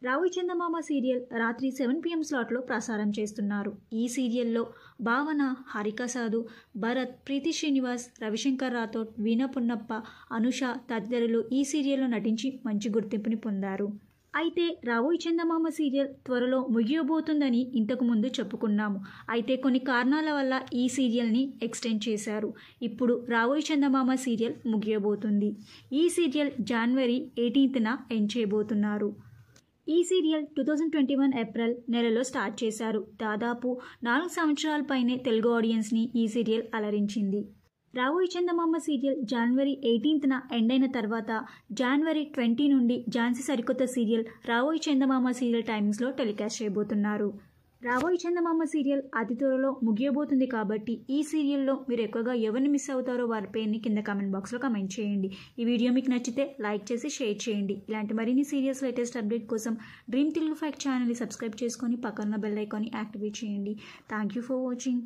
రావోయి చందమామ serial రాత్రి 7 PM స్లాట్లో ప్రసారం చేస్తున్నారు. ఈ సీరియల్లో భావన, హారిక సాధు, భరత్, ప్రీతి శ్రీనివాస్, రవిశంకర్ రాథోడ్, వీణా పున్నప్ప, అనుష తదితరులు ఈ సీరియల్లో నటించి మంచి గుర్తింపుని పొందారు. అయితే రావోయి చందమామ సీరియల్ త్వరలో ముగియబోతుందని ఇంతకు ముందు చెప్పుకున్నాము. అయితే కొన్ని కారణాల వల్ల ఈ సీరియల్ని ఎక్స్టెండ్ చేశారు. ఇప్పుడు రావోయి చందమామ సీరియల్ ముగియబోతుంది. ఈ సీరియల్ January 18న ఎండ్ చేయబోతున్నారు. ఈ సీరియల్ 2021 ఏప్రిల్ నెలలో స్టార్ట్ చేశారు. దాదాపు 4 సంవత్సరాల పైనే తెలుగు ఆడియన్స్ని ఈ సీరియల్ అలరించింది. రావోయి చందమామ సీరియల్ January 18న ఎండ్ అయిన తర్వాత January 20 నుండి ఝాన్సీ సరికొత్త సీరియల్ రావోయి చందమామ సీరియల్ టైమింగ్స్లో టెలికాస్ట్ చేయబోతున్నారు. రావోయి చందమామ సీరియల్ అతి త్వరలో ముగియబోతుంది కాబట్టి ఈ సీరియల్లో మీరు ఎక్కువగా ఎవరిని మిస్ అవుతారో వారి పేరుని కింద కామెంట్ బాక్స్లో కామెంట్ చేయండి. ఈ వీడియో మీకు నచ్చితే లైక్ చేసి షేర్ చేయండి. ఇలాంటి మరిన్ని సీరియల్స్ లేటెస్ట్ అప్డేట్ కోసం డ్రీమ్ తెలుగు ఫ్యాక్ట్ ఛానల్ని సబ్స్క్రైబ్ చేసుకొని పక్కన బెల్ ఐకాన్ని యాక్టివేట్ చేయండి. Thank you for watching.